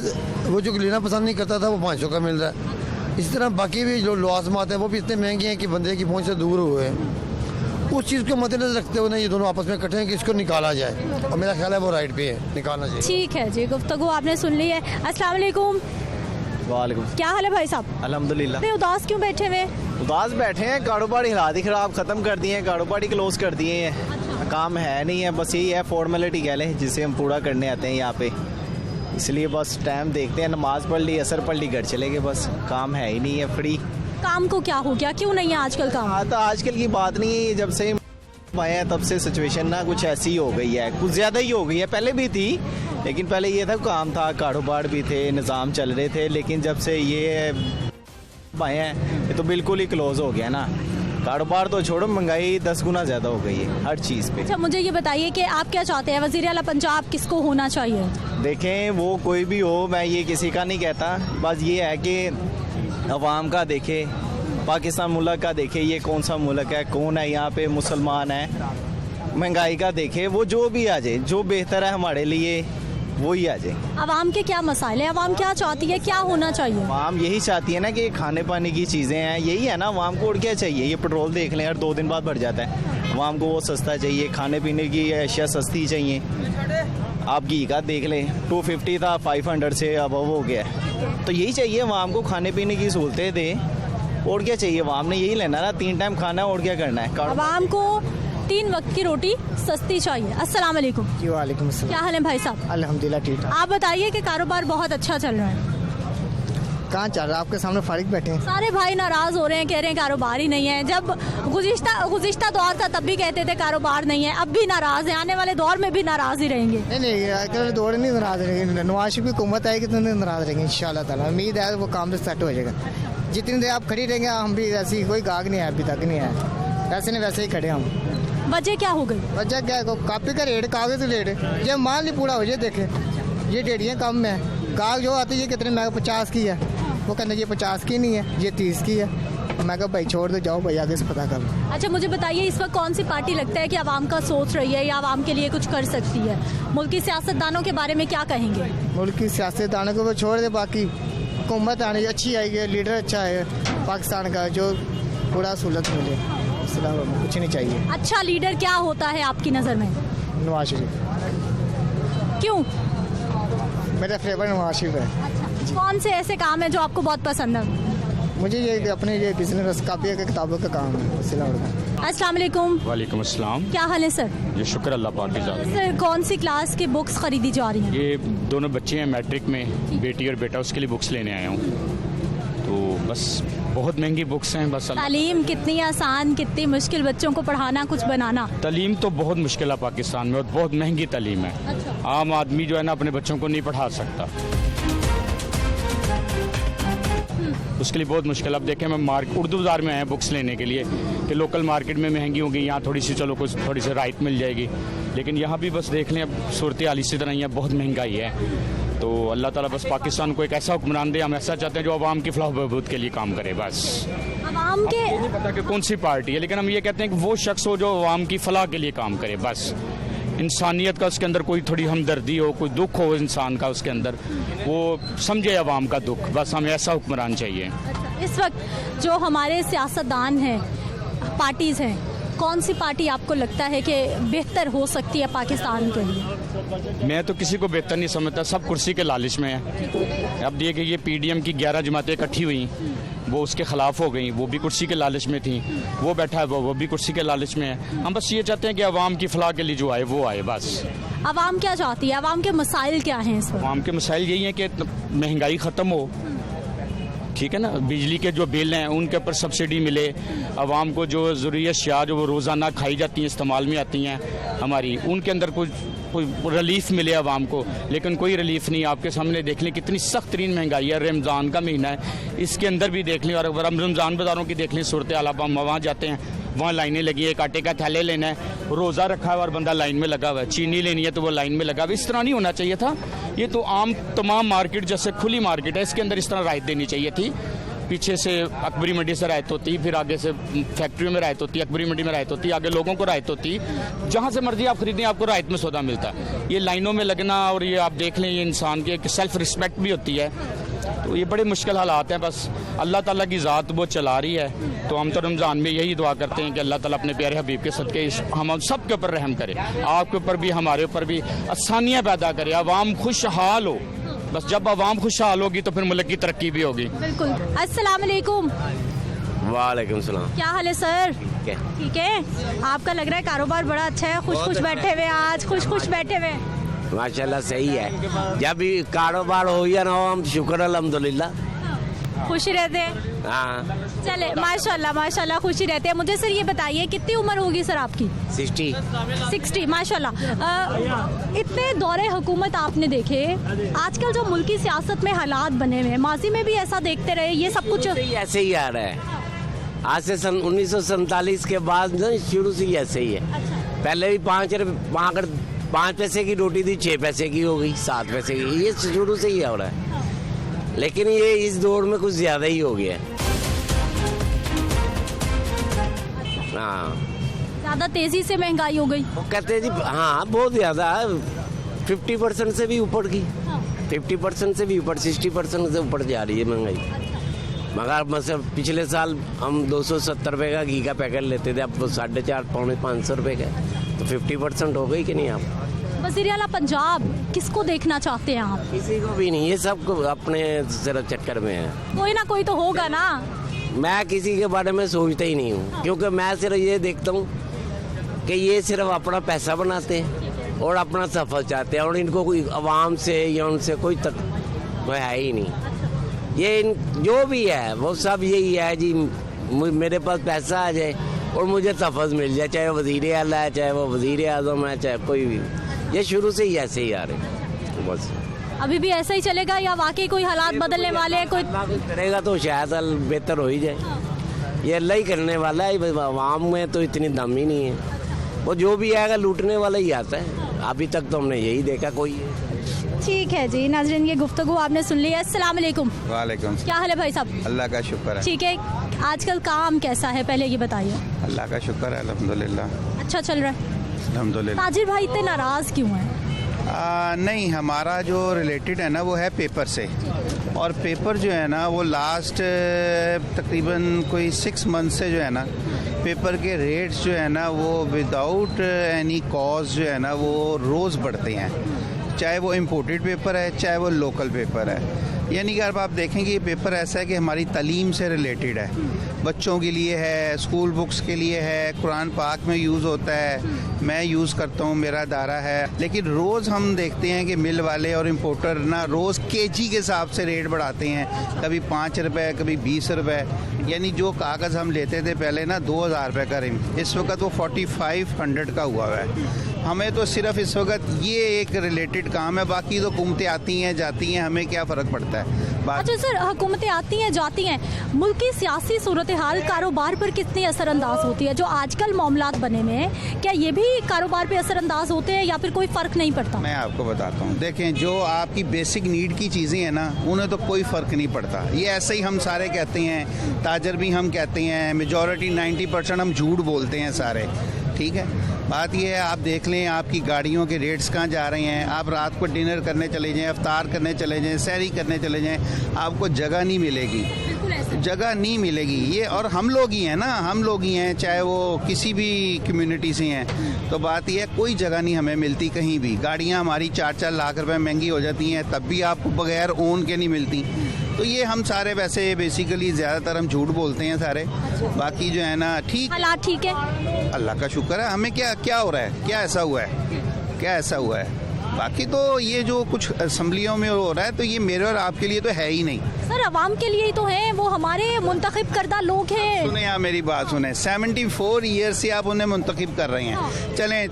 वो जो लेना पसंद नहीं करता था, वो 500 का मिल रहा है। इसी तरह बाकी भी जो लवाजमात हैं वो भी इतने महंगे हैं कि बंदे की पहुंच से दूर हुए हैं। उस चीज़ को मद्देनजर रखते हुए ना ये दोनों आपस में इकट्ठे हैं कि इसको निकाला जाए, और मेरा ख्याल है वो राइट पे है, निकालना चाहिए। ठीक है जी, गुफ्तगू आपने सुन ली है। अस्सलाम वालेकुम। वालेकुम। क्या हाल है भाई साहब? अल्हम्दुलिल्लाह। इतने उदास क्यों बैठे हुए? उदास बैठे हैं, कारोबार हालात ही खराब ख़त्म कर दिए हैं, कारोबार क्लोज कर दिए हैं। काम है नहीं है, बस यही है फॉर्मेलिटी कह लें, जिसे हम पूरा करने आते हैं यहाँ पे। इसलिए बस टाइम देखते हैं, नमाज पढ़ ली, असर पढ़ ली, घर चले गए। बस काम है ही नहीं है, फ्री। काम को क्या हो गया, क्यों नहीं है आजकल काम? हाँ, तो आजकल की बात नहीं है, जब से आए हैं तब से सिचुएशन ना कुछ ऐसी ही हो गई है, कुछ ज़्यादा ही हो गई है। पहले भी थी, लेकिन पहले ये था काम था, कारोबार भी थे, निज़ाम चल रहे थे, लेकिन जब से ये आए हैं ये तो बिल्कुल ही क्लोज हो गया ना। कारोबार तो छोड़ो, महंगाई 10 गुना ज़्यादा हो गई है हर चीज़ पे। अच्छा, मुझे ये बताइए कि आप क्या चाहते हैं, वज़ीर आला पंजाब किसको होना चाहिए? देखें, वो कोई भी हो, मैं ये किसी का नहीं कहता, बस ये है कि अवाम का देखे, पाकिस्तान मुल्क का देखे, ये कौन सा मुल्क है, कौन है यहाँ पे, मुसलमान है, महंगाई का देखे, वो जो भी आ जाए, जो बेहतर है हमारे लिए वही आ जाए। अवाम के क्या मसाइल है, अवाम क्या चाहती है, क्या होना चाहिए? अवाम यही चाहती है ना कि खाने पाने की चीज़ें हैं, यही है ना अवाम को। और क्या चाहिए, ये पेट्रोल देख लें हर 2 दिन बाद बढ़ जाता है। अवाम को वो सस्ता चाहिए, खाने पीने की अशिया सस्ती चाहिए। आप घी का देख लें, 250 था, 500 से अब हो गया है। तो यही चाहिए अवाम को, खाने पीने की सहूलतें दें। और क्या चाहिए, अवाम ने यही लेना ना, 3 टाइम खाना है, और क्या करना है। अवाम को 3 वक्त की रोटी सस्ती चाहिए। अस्सलाम वालेकुम। जी वालेकुम अस्सलाम। क्या हाल है भाई साहब? अल्हम्दुलिल्लाह ठीक है। आप बताइए कि कारोबार बहुत अच्छा चल रहा है। कहाँ चल रहा है? आपके सामने फारिग बैठे हैं। सारे भाई नाराज हो रहे हैं, कह रहे हैं कारोबार ही नहीं है। जब गुज़िश्ता दौर था तब भी कहते थे कारोबार नहीं है, अब भी नाराज है, आने वाले दौर में भी नाराज ही रहेंगे। नहीं, अगले दौर नहीं नाराज रहेंगे। नवाज शरीफ की हुकूमत आएगी तो नहीं नाराज रहेंगे इंशाल्लाह ताला। उम्मीद है वो काम तो सेट हो जाएगा। जितनी देर आप खड़ी रहेंगे, हम भी ऐसी कोई गाहक नहीं है, अभी तक नहीं है, वैसे नहीं वैसे ही खड़े हम। वजह क्या हो गई? वजह क्या है, कापी का रेट, कागज रेट, ये माल नहीं पूरा हो जाए। देखे ये डेढ़ियाँ कम है, कागज जो आती है कितने, मैं 50 की है, वो कहते ये 50 की नहीं है, ये 30 की है। मैं कहा भाई छोड़ दो, जाओ भाई आगे से पता कर लो। अच्छा, मुझे बताइए इस वक्त कौन सी पार्टी लगता है कि आवाम का सोच रही है या आवाम के लिए कुछ कर सकती है? मुल्क की सियासतदानों के बारे में क्या कहेंगे? मुल्क की सियासतदानों को छोड़ दे, बाकी हुकूमत आने अच्छी आएगी, लीडर अच्छा है पाकिस्तान का, जो पूरा सहूलत मिले, इसलिए कुछ नहीं चाहिए। अच्छा लीडर क्या होता है आपकी नज़र में? नवाज शरीफ। क्यों? मेरा फेवरेट नवाज शरीफ है। कौन से ऐसे काम है जो आपको बहुत पसंद है? मुझे ये अपने ये बिजनेस कापी के किताबों का काम है। अस्सलाम वालेकुम। वालेकुम अस्सलाम। क्या हाल है सर? ये शुक्र अल्लाह पाक की जात। सर कौन सी क्लास की बुक्स खरीदी जा रही हैं? ये दोनों बच्चे हैं मैट्रिक में, बेटी और बेटा, उसके लिए बुक्स लेने आया हूँ। तो बस बहुत महंगी बुक्स हैं बस। तालीम कितनी आसान कितनी मुश्किल बच्चों को पढ़ाना कुछ बनाना। तालीम तो बहुत मुश्किल है पाकिस्तान में और बहुत महंगी तालीम है। अच्छा। आम आदमी जो है ना अपने बच्चों को नहीं पढ़ा सकता, उसके लिए बहुत मुश्किल। अब देखें मैं उर्दू बाज़ार में आए बुक्स लेने के लिए कि लोकल मार्केट में महंगी होगी, यहाँ थोड़ी सी चलो कुछ थोड़ी सी राहत मिल जाएगी, लेकिन यहाँ भी बस देख लें अब सूरत हाल इसी तरह यहाँ बहुत महंगाई है। तो अल्लाह ताला बस पाकिस्तान को एक ऐसा हुक्मरान दे, हम ऐसा चाहते हैं जो आवाम की फलाह बहबूद के लिए काम करे बस। आवाम के नहीं पता कि कौन सी पार्टी है, लेकिन हम ये कहते हैं कि वो शख्स हो जो आवाम की फलाह के लिए काम करे बस। इंसानियत का उसके अंदर कोई थोड़ी हमदर्दी हो, कोई दुख हो इंसान का उसके अंदर, वो समझे आवाम का दुख, बस हमें ऐसा हुक्मरान चाहिए। इस वक्त जो हमारे सियासतदान हैं, पार्टीज़ हैं, कौन सी पार्टी आपको लगता है कि बेहतर हो सकती है पाकिस्तान के लिए? मैं तो किसी को बेहतर नहीं समझता, सब कुर्सी के लालच में है। अब देखिए ये PDM की 11 जमातें इकट्ठी हुई, वो उसके खिलाफ हो गई, वो भी कुर्सी के लालच में थी, वो बैठा है वो भी कुर्सी के लालच में है। हम बस ये चाहते हैं कि आवाम की फलाह के लिए जो आए वो आए बस। आवाम क्या चाहती है? आवाम के मसाइल क्या हैं इस वक्त? आवाम के मसाइल यही हैं कि महंगाई ख़त्म हो, ठीक है ना, बिजली के जो बिल हैं उनके ऊपर सब्सिडी मिले, आवाम को जो ज़रूरी अशिया जो वो रोज़ाना खाई जाती हैं, इस्तेमाल में आती हैं हमारी, उनके अंदर कोई रिलीफ मिले आवाम को, लेकिन कोई रिलीफ नहीं। आपके सामने देख लें कितनी सख्त तरीन महंगाई है, रमज़ान का महीना है, इसके अंदर भी देख लें, और अगर हम रमज़ान बाज़ारों की देख लें सूरत हाल, आप हम वहाँ जाते हैं वहाँ लाइनें लगी है, एक आटे का थैले लेना है, रोज़ा रखा है और बंदा लाइन में लगा हुआ है, चीनी लेनी है तो वो लाइन में लगा हुआ है। इस तरह नहीं होना चाहिए था। ये तो आम तमाम मार्केट जैसे खुली मार्केट है, इसके अंदर इस तरह राहत देनी चाहिए थी। पीछे से अकबरी मंडी से राहत होती, फिर आगे से फैक्ट्रियों में राहत होती, अकबरी मंडी में राहत होती, आगे लोगों को राहत होती, जहाँ से मर्जी आप खरीदें आपको राहत में सौदा मिलता है। ये लाइनों में लगना और ये आप देख लें, ये इंसान की एक सेल्फ रिस्पेक्ट भी होती है। तो ये बड़े मुश्किल हालात हैं, बस अल्लाह ताला की ज़ात वो चला रही है। तो हम तो रमज़ान में यही दुआ करते हैं कि अल्लाह ताला अपने प्यारे हबीब के सदके हम सब के ऊपर रहम करे, आपके ऊपर भी हमारे ऊपर भी आसानियाँ पैदा करे, आवाम खुशहाल हो। बस जब आवाम खुशहाल होगी तो फिर मुल्क की तरक्की भी होगी। बिल्कुल। अस्सलाम वालेकुम। वालेकुम सलाम। क्या हाल है सर? ठीक है। आपका लग रहा है कारोबार बड़ा अच्छा है, खुश बैठे हुए, आज खुश बैठे हुए। माशाल्लाह सही है, जब भी कारोबार हो या ना हो हम शुक्र अल्हम्दुलिल्लाह खुश रहते हैं। हाँ चले माशाल्लाह माशाल्लाह खुशी रहते हैं। मुझे सर ये बताइए कितनी उम्र होगी सर आपकी? 60 माशाल्लाह। इतने दौरे हुकूमत आपने देखे, आजकल जो मुल्की सियासत में हालात बने हुए हैं, माजी में भी ऐसा देखते रहे, ये सब कुछ ऐसे ही आ रहा है। आज से 1947 के बाद शुरू से ही ऐसे ही है। पहले भी 5 पैसे की रोटी थी, 6 पैसे की हो गई, 7 पैसे की, ये शुरू से ही हो रहा है। लेकिन ये इस दौर में कुछ ज्यादा ही हो गया। हाँ, ज्यादा तेजी से महंगाई हो गई। वो कहते हैं जी हाँ बहुत ज्यादा, 50% से भी ऊपर की, 50% से भी ऊपर, 60% से ऊपर जा रही है महंगाई। मगर मतलब पिछले साल हम 270 रुपये का घी का पैकेट लेते थे, अब तो 450-500 रुपये का, तो 50% हो गई कि नहीं? आप वज़ीर आला पंजाब किसको देखना चाहते हैं आप? किसी को भी नहीं, ये सब अपने सिर्फ चक्कर में है। कोई ना कोई तो होगा ना। मैं किसी के बारे में सोचता ही नहीं हूँ, क्योंकि मैं सिर्फ ये देखता हूँ कि ये सिर्फ अपना पैसा बनाते हैं और अपना सफर चाहते हैं, और इनको कोई आवाम से या उनसे कोई है ही नहीं। ये जो भी है वो सब यही है जी, मेरे पास पैसा आ जाए और मुझे तफज मिल जाए, चाहे वो वज़ीर आला है, चाहे वो वज़ीर आज़म है, चाहे कोई भी। ये शुरू से ही ऐसे ही आ रहे बस। अभी भी ऐसा ही चलेगा या वाकई कोई हालात बदलने वाले हैं? कोई करेगा तो शायद बेहतर हो ही जाए। ये अल्लाह ही करने वाला है, आवाम में तो इतनी दम ही नहीं है। वो जो भी आएगा लूटने वाला ही आता है। अभी तक तो हमने यही देखा कोई। ठीक है जी नाज़रीन, ये गुफ्तगू आपने सुन ली है। अस्सलाम वालेकुम। वालेकुम। क्या हाल है भाई साहब? अल्लाह का शुक्र है। ठीक है, आजकल काम कैसा है पहले ये बताइए। अल्लाह का शुक्र है अल्हम्दुलिल्लाह। अच्छा चल रहा है अल्हम्दुलिल्लाह। ताजिर भाई इतने नाराज़ क्यों हैं? नहीं, हमारा जो रिलेटेड है ना वो है पेपर से, और पेपर जो है ना वो लास्ट तकरीबन कोई 6 मंथ से जो है ना पेपर के रेट्स जो है ना वो विदाउट एनी कॉज जो है ना वो रोज़ बढ़ते हैं, चाहे वो इम्पोर्टेड पेपर है चाहे वो लोकल पेपर है। यानी कि अब आप देखेंगे ये पेपर ऐसा है कि हमारी तालीम से रिलेटेड है, बच्चों के लिए है, स्कूल बुक्स के लिए है, कुरान पाक में यूज़ होता है, मैं यूज़ करता हूँ, मेरा दायरा है। लेकिन रोज़ हम देखते हैं कि मिल वाले और इम्पोर्टर ना रोज़ केजी के हिसाब से रेट बढ़ाते हैं, कभी 5 रुपए, कभी 20 रुपए। यानी जो कागज़ हम लेते थे पहले ना 2000 रुपये का रिम, इस वक्त वो 4500 का हुआ है। हमें तो सिर्फ इस वक्त ये एक रिलेटेड काम है, बाकी तो हुकूमतें आती हैं जाती हैं, हमें क्या फ़र्क पड़ता है। अच्छा सर, हुकूमतें आती हैं जाती हैं, मुल्क की सियासी सूरत हाल कारोबार पर कितनी असरअंदाज होती है? जो आजकल मामलात बने हुए हैं, क्या ये भी कारोबार पे असरअंदाज होते हैं या फिर कोई फ़र्क नहीं पड़ता? मैं आपको बताता हूँ, देखें जो आपकी बेसिक नीड की चीज़ें हैं ना, उन्हें तो कोई फ़र्क नहीं पड़ता। ये ऐसे ही हम सारे कहते हैं, ताजर भी हम कहते हैं, मेजॉरिटी 90% हम झूठ बोलते हैं सारे, ठीक है। बात यह है, आप देख लें आपकी गाड़ियों के रेट्स कहाँ जा रहे हैं। आप रात को डिनर करने चले जाएं, अफ्तार करने चले जाएं, सहरी करने चले जाएं, आपको जगह नहीं मिलेगी, जगह नहीं मिलेगी। ये और हम लोग ही हैं ना, हम लोग ही हैं, चाहे वो किसी भी कम्युनिटी से हैं। तो बात यह है, कोई जगह नहीं हमें मिलती कहीं भी। गाड़ियाँ हमारी 4-4 लाख रुपए महंगी हो जाती हैं, तब भी आपको बगैर ओन के नहीं मिलती। तो ये हम सारे वैसे बेसिकली ज़्यादातर हम झूठ बोलते हैं सारे। बाकी जो है ना ठीक, हालात ठीक है, अल्लाह का शुक्र है। हमें क्या हो रहा है, क्या ऐसा हुआ है, क्या ऐसा हुआ है? बाकी तो ये जो कुछ असम्बलियों में हो रहा है, तो ये मेरे और आपके लिए तो है ही नहीं सर, अवाम के लिए ही तो है, वो हमारे मुंतखब करदा लोग हैं। सुने आप मेरी बात सुने, 74 ईयर से आप उन्हें मुंतखब कर रहे हैं। चलें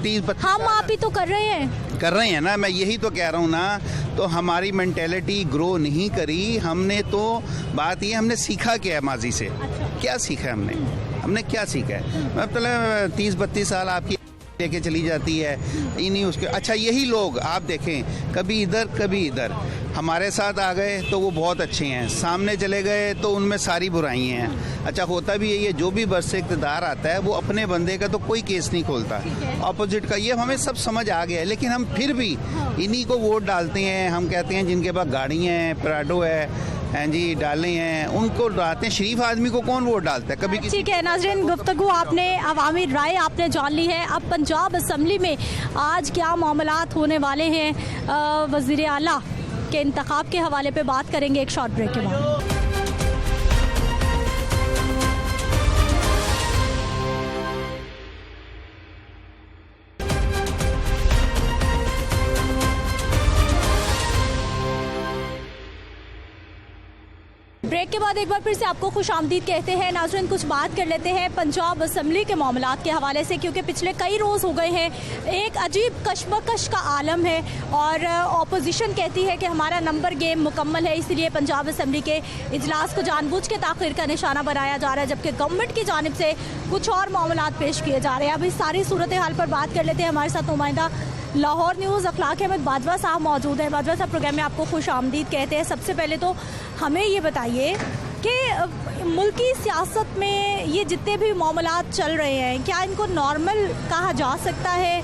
30-32 हम आप ही तो कर रहे हैं ना, मैं यही तो कह रहा हूँ ना। तो हमारी मेंटेलिटी ग्रो नहीं करी हमने। तो बात ये, हमने सीखा क्या है माजी से, क्या सीखा है हमने क्या सीखा है? मतलब 30-32 साल आपकी लेके चली जाती है इन्हीं उसके। अच्छा, यही लोग आप देखें, कभी इधर कभी इधर, हमारे साथ आ गए तो वो बहुत अच्छे हैं, सामने चले गए तो उनमें सारी बुराइयां हैं। अच्छा, होता भी यही है, जो भी बस से इक़्तिदार आता है वो अपने बंदे का तो कोई केस नहीं खोलता, अपोजिट का। ये हमें सब समझ आ गया है, लेकिन हम फिर भी इन्हीं को वोट डालते हैं। हम कहते हैं जिनके पास गाड़ियाँ हैं, प्राडो है, हैं जी, डाले हैं, उनको डालते हैं। शरीफ आदमी को कौन वोट डालता है कभी? ठीक है नाज़रीन, गुफ्तगू आपने, अवामी राय आपने जान ली है। अब पंजाब असम्बली में आज क्या मामलात होने वाले हैं, वज़ीर आला के इंतखाब के हवाले पे बात करेंगे एक शॉर्ट ब्रेक के बाद। ब्रेक के बाद एक बार फिर से आपको खुशामदीद कहते हैं। नाज़रीन, कुछ बात कर लेते हैं पंजाब असम्बली के मामलात के हवाले से, क्योंकि पिछले कई रोज़ हो गए हैं, एक अजीब कशमकश का आलम है और ऑपोजिशन कहती है कि हमारा नंबर गेम मुकम्मल है, इसलिए पंजाब असम्बली के इजलास को जानबूझ के ताख़ीर का निशाना बनाया जा रहा है, जबकि गवर्नमेंट की जानिब से कुछ और मामलात पेश किए जा रहे हैं। अब इस सारी सूरत हाल पर बात कर लेते हैं। हमारे साथ नुमाइंदा लाहौर न्यूज़ अखलाक अहमद बाजवा साहब मौजूद है। बाजवा साहब, प्रोग्राम में आपको खुश आमदीद कहते हैं। सबसे पहले तो हमें ये बताइए कि मुल्की सियासत में ये जितने भी मामलात चल रहे हैं, क्या इनको नॉर्मल कहा जा सकता है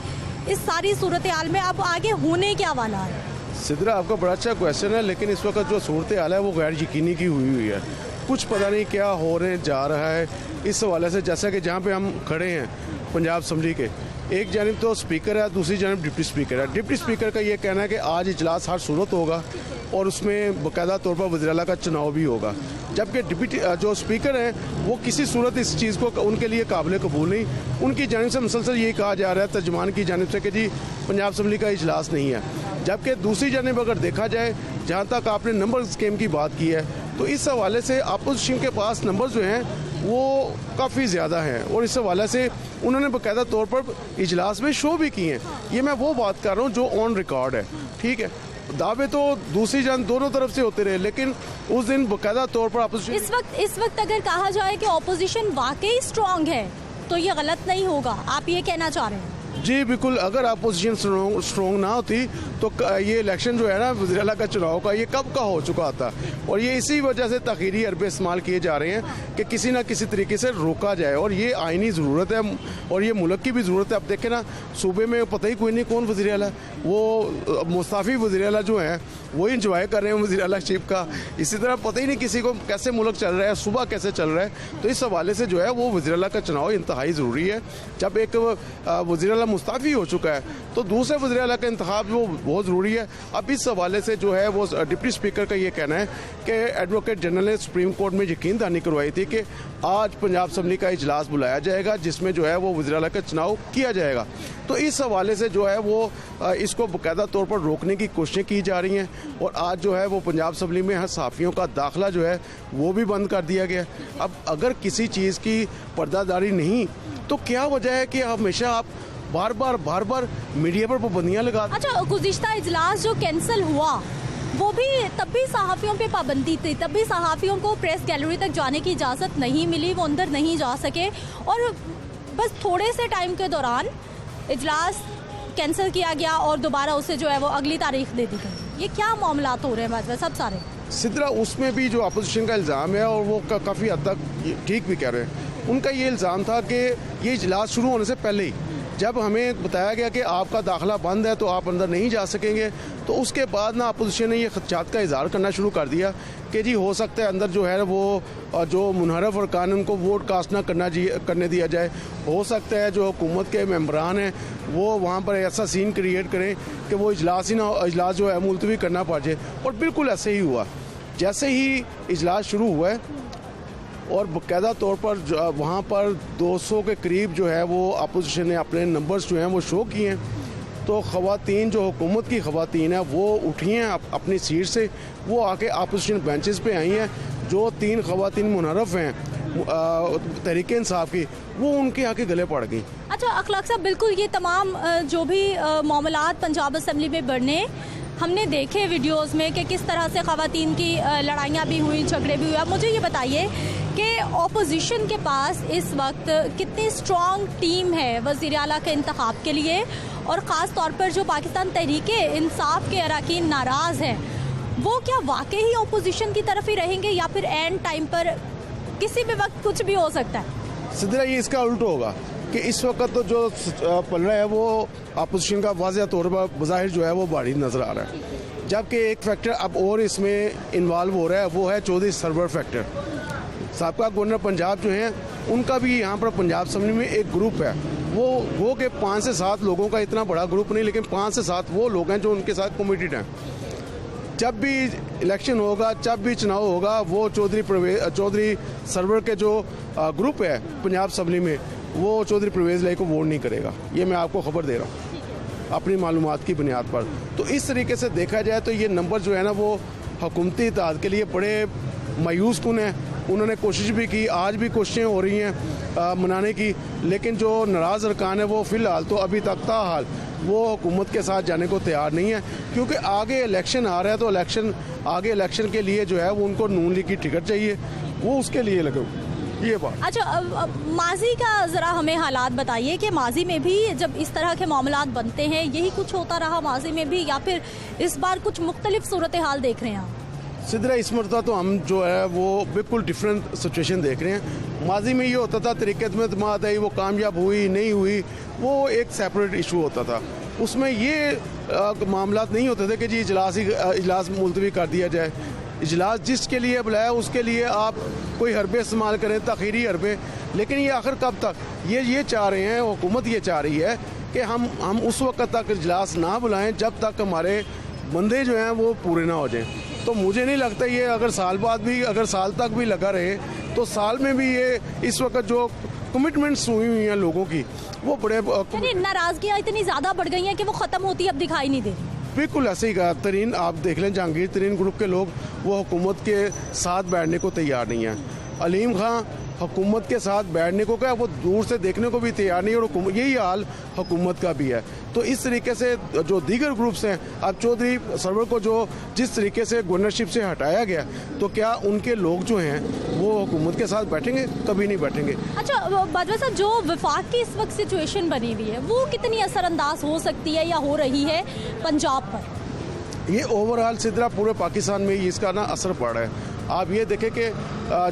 इस सारी सूरत हाल में? अब आगे होने क्या वाला है? सिद्रा, आपका बड़ा अच्छा क्वेश्चन है, लेकिन इस वक्त जो सूरत हाल है वो गैर यकीनी की हुई है। कुछ पता नहीं क्या होने जा रहा है इस हवाले से। जैसा कि जहाँ पे हम खड़े हैं पंजाब असम्बली के, एक जानिब तो स्पीकर है, दूसरी जानिब डिप्टी स्पीकर है। डिप्टी स्पीकर का ये कहना है कि आज इजलास हर सूरत होगा और उसमें बाकायदा तौर पर वज़ीर आला का चुनाव भी होगा, जबकि डिप्टी जो स्पीकर हैं वो किसी सूरत इस चीज़ को उनके लिए काबिल कबूल नहीं। उनकी जानिब से मुसलसल ये कहा जा रहा है तर्जुमान की जानिब से कि जी पंजाब असम्बली का इजलास नहीं है। जबकि दूसरी जानिब अगर देखा जाए, जहाँ तक आपने नंबर स्कीम की बात की है, तो इस हवाले से अपोजिशन के पास नंबर जो हैं वो काफ़ी ज़्यादा हैं और इस हवाले से उन्होंने बाकायदा तौर पर इजलास में शो भी किए हैं। ये मैं वो बात कर रहा हूँ जो ऑन रिकॉर्ड है, ठीक है। दावे तो दूसरी जान दोनों तरफ से होते रहे, लेकिन उस दिन बाकायदा तौर पर अपोजिशन इस वक्त अगर कहा जाए कि अपोजिशन वाकई स्ट्रॉन्ग है तो ये गलत नहीं होगा, आप ये कहना चाह रहे हैं? जी बिल्कुल, अगर अपोजिशन स्ट्रॉन्ग ना होती तो ये इलेक्शन जो है ना वज़ीर आला का चुनाव का, ये कब का हो चुका था। और ये इसी वजह से ताख़ीरी हरबे इस्तेमाल किए जा रहे हैं कि किसी ना किसी तरीके से रोका जाए, और ये आइनी ज़रूरत है और ये मुल्क की भी ज़रूरत है। अब देखें ना, सूबे में पता ही कोई नहीं कौन वज़ीर आला, वो मुस्ताफ़ी वज़ीर-ए-आला जो हैं वो इंजॉय कर रहे हैं वज़ीर-ए-आलाशिप का। इसी तरह पता ही नहीं किसी को कैसे मुल्क चल रहा है, सुबह कैसे चल रहा है। तो इस हवाले से जो है वो वज़ीर-ए-आला का चुनाव इंतहाई ज़रूरी है। जब एक वज़ीर-ए-आला मुस्ताफ़ी हो चुका है तो दूसरे वज़ीर-ए-आला का इंतखाब वो बहुत ज़रूरी है। अब इस हवाले से जो है वो डिप्टी स्पीकर का ये कहना है कि एडवोकेट जनरल ने सुप्रीम कोर्ट में यकीन दहानी करवाई थी कि आज पंजाब असम्बली का इजलास बुलाया जाएगा जिसमें जो है वो वज़ीर-ए-आला का चुनाव किया जाएगा। तो इस हवाले से जो है वो इसको बाकायदा तौर पर रोकने की कोशिशें की जा रही हैं और आज जो है वो पंजाब असम्बली में सहाफ़ियों का दाखिला जो है वो भी बंद कर दिया गया। अब अगर किसी चीज़ की पर्दादारी नहीं तो क्या वजह है कि हमेशा आप बार बार मीडिया पर पाबंदियाँ लगा। अच्छा, गुज़िश्ता इजलास जो कैंसिल हुआ वो भी तब भी सहाफ़ियों पे पाबंदी थी, तब भी सहाफ़ियों को प्रेस गैलरी तक जाने की इजाज़त नहीं मिली, वो अंदर नहीं जा सके और बस थोड़े से टाइम के दौरान इजलास कैंसिल किया गया और दोबारा उसे जो है वो अगली तारीख दे दी गई। ये क्या मामलात हो रहे हैं बाजवा सब सारे? सिद्रा, उसमें भी जो अपोजिशन का इल्ज़ाम है और वो काफ़ी हद तक ठीक भी कह रहे हैं। उनका ये इल्ज़ाम था कि ये इजलास शुरू होने से पहले ही जब हमें बताया गया कि आपका दाखिला बंद है तो आप अंदर नहीं जा सकेंगे, तो उसके बाद ना अपोजिशन ने ये खदशात का इजहार करना शुरू कर दिया कि जी हो सकता है अंदर जो है वो जो मुनहरफ और कानून को वोट कास्ट ना करने दिया जाए। हो सकता है जो हुकूमत के मेंबरान हैं वो वहाँ पर ऐसा सीन क्रिएट करें कि वो इजलास जो है मुलतवी करना पड़ जाए। और बिल्कुल ऐसे ही हुआ। जैसे ही इजलास शुरू हुआ है और बाकायदा तौर पर वहाँ पर 200 के करीब जो है वो अपोजिशन ने अपने नंबर्स जो हैं वो शो किए हैं। तो ख़वातीन जो हुकूमत की ख़वातीन है वो उठी हैं अपनी सीट से, वो आके अपोजिशन बेंचेस पे आई हैं। जो 3 ख़वातीन मुनहरफ हैं तहरीक इंसाफ की, वो उनके आके गले पड़ गई। अच्छा अखलाक साहब, बिल्कुल ये तमाम जो भी मामलात पंजाब असम्बली में बढ़ने हमने देखे वीडियोस में कि किस तरह से ख़वातीन की लड़ाइयाँ भी हुई, झगड़े भी हुए। अब मुझे ये बताइए कि ऑपोजिशन के पास इस वक्त कितनी स्ट्रॉन्ग टीम है वज़ीर आला के इंतखाब के लिए, और ख़ास तौर पर जो पाकिस्तान तहरीक इंसाफ के अरकान नाराज़ हैं वो क्या वाकई ही ऑपोजिशन की तरफ ही रहेंगे या फिर एंड टाइम पर किसी भी वक्त कुछ भी हो सकता है? सिद्रा, ये इसका उल्टा होगा कि इस वक्त तो जो पल रहा है वो अपोजिशन का वाज़ह तौर पर बज़ाहिर जो है वो भारी नज़र आ रहा है। जबकि एक फैक्टर अब और इसमें इन्वॉल्व हो रहा है, वो है चौधरी सरवर फैक्टर। साबका गवर्नर पंजाब जो हैं उनका भी यहाँ पर पंजाब असम्बली में एक ग्रुप है, वो के 5 से 7 लोगों का, इतना बड़ा ग्रुप नहीं लेकिन 5 से 7 वो लोग हैं जो उनके साथ कमिटेड हैं। जब भी इलेक्शन होगा, जब भी चुनाव होगा, वो चौधरी सरवर के जो ग्रुप है पंजाब असम्बली में, वो चौधरी परवेज़ लाई को वोट नहीं करेगा। ये मैं आपको खबर दे रहा हूँ अपनी मालूमात की बुनियाद पर। तो इस तरीके से देखा जाए तो ये नंबर जो है ना वो हुकूमती इत्तेहाद के लिए बड़े मायूस कुन है। उन्होंने कोशिश भी की, आज भी कोशिशें हो रही हैं मनाने की, लेकिन जो नाराज़ अरकान है वो फ़िलहाल तो अभी तक ताहाल वो हुकूमत के साथ जाने को तैयार नहीं है, क्योंकि आगे इलेक्शन आ रहा है। तो आगे इलेक्शन के लिए जो है वो उनको नून लीग की टिकट चाहिए, वो उसके लिए लगे ये बात। अच्छा, माजी का ज़रा हमें हालात बताइए कि माजी में भी जब इस तरह के मामलात बनते हैं यही कुछ होता रहा माजी में भी, या फिर इस बार कुछ मुख्तलिफ सूरत हाल देख रहे हैं आप? सिद्रा, इस मरतबा तो हम जो है वो बिल्कुल डिफरेंट सिचुएशन देख रहे हैं। माजी में ये होता था तरीक़त में इत्मीनान आई, वो कामयाब हुई नहीं हुई, वो एक सेपरेट इशू होता था। उसमें ये मामलात नहीं होते थे कि जी इजलास मुलतवी कर दिया जाए। इजलास जिसके लिए बुलाया उसके लिए आप कोई हरबे इस्तेमाल करें, तखीरी हरबे, लेकिन ये आखिर कब तक? ये चाह रहे हैं, हुकूमत ये चाह रही है कि हम उस वक्त तक इजलास ना बुलाएं जब तक हमारे बंदे जो हैं वो पूरे ना हो जाएं। तो मुझे नहीं लगता ये अगर साल बाद भी, अगर साल तक भी लगा रहे तो साल में भी ये इस वक्त जो कमिटमेंट्स हुई हैं लोगों की वो बड़े नाराजगियाँ इतनी ज़्यादा बढ़ गई हैं कि वो ख़त्म होती अब दिखाई नहीं दे रही। बिल्कुल ऐसे ही कहा। तरीन आप देख लें, जहांगीर तरीन ग्रुप के लोग वो हुकूमत के साथ बैठने को तैयार नहीं हैं। अलीम खां हुकूमत के साथ बैठने को क्या, वो दूर से देखने को भी तैयार नहीं, और यही हाल हुकूमत का भी है। तो इस तरीके से जो दीगर ग्रुप्स हैं, अब चौधरी सरवर को जो जिस तरीके से गवर्नरशिप से हटाया गया, तो क्या उनके लोग जो हैं वो हुकूमत के साथ बैठेंगे? कभी नहीं बैठेंगे। अच्छा बाजवा साहब, जो वफाक की इस वक्त सिचुएशन बनी हुई है वो कितनी असरअंदाज हो सकती है या हो रही है पंजाब पर? ये ओवरऑल सिद्रा पूरे पाकिस्तान में इसका ना असर पड़ रहा है। आप ये देखें कि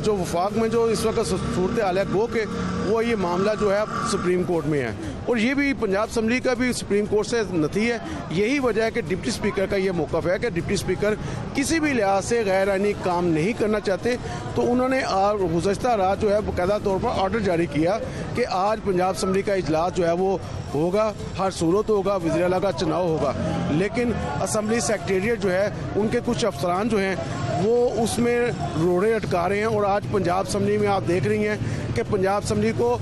जो वफाक में जो इस वक्त सूरत हाल है, गो के वो ये मामला जो है सुप्रीम कोर्ट में है, और ये भी पंजाब असम्बली का भी सुप्रीम कोर्ट से नती है। यही वजह है कि डिप्टी स्पीकर का ये मौक़िफ़ है कि डिप्टी स्पीकर किसी भी लिहाज से गैर आईनी काम नहीं करना चाहते। तो उन्होंने गुज़श्ता रात जो है बाकायदा तौर पर ऑर्डर जारी किया कि आज पंजाब असम्बली का इजलास जो है वो होगा, हर सूरत होगा, वज़ीर आला का चुनाव होगा। लेकिन असम्बली सेक्रेटेरिएट जो है उनके कुछ अफसरान जो हैं वो उसमें रोड़े अटका रहे हैं। और आज पंजाब असम्बली में आप देख रही हैं कि पंजाब असम्बली को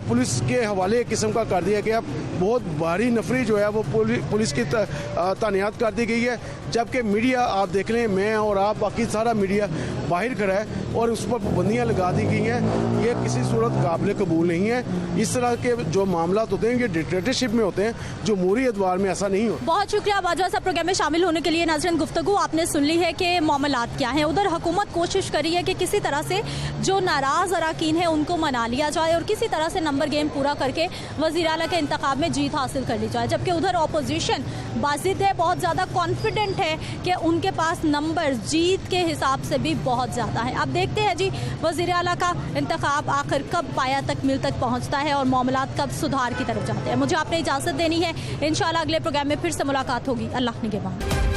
पुलिस के हवाले एक किस्म का कर दिया गया। बहुत भारी नफरी जो है वो पुलिस की तैनात कर दी गई है। जबकि मीडिया आप देख लें, मैं और आप बाकी सारा मीडिया बाहर खड़ा है और उस पर पाबंदियाँ लगा दी गई हैं। ये किसी सूरत काबिल कबूल नहीं है। इस तरह के जो मामला होते हैं ये डिक्टेटरशिप में होते हैं, जमहूरी अदवार में ऐसा नहीं होता। बहुत शुक्रिया बाजवा साहब प्रोग्राम में शामिल होने के लिए। नाज़रीन, गुफ्तगू आपने सुन ली है कि मामलात क्या हैं। उधर हुकूमत कोशिश करी है कि किसी तरह से जो नाराज़ अरकान हैं उनको मना लिया जाए और किसी तरह से नंबर गेम पूरा करके वज़ीर आला के इंतखाब में जीत हासिल कर ली जाए। जबकि उधर अपोजिशन बाज़िद है, बहुत ज़्यादा कॉन्फिडेंट है कि उनके पास नंबर जीत के हिसाब से भी बहुत ज़्यादा है। अब देखते हैं जी वज़ीर आला का इंतखाब आखिर कब पाया तकमील तक पहुँचता है और मामलात कब सुधार की तरफ जाते हैं। मुझे आपने इजाज़त देनी है। इंशाअल्लाह अगले प्रोग्राम में फिर से मुलाकात होगी। अल्लाह निगहबान।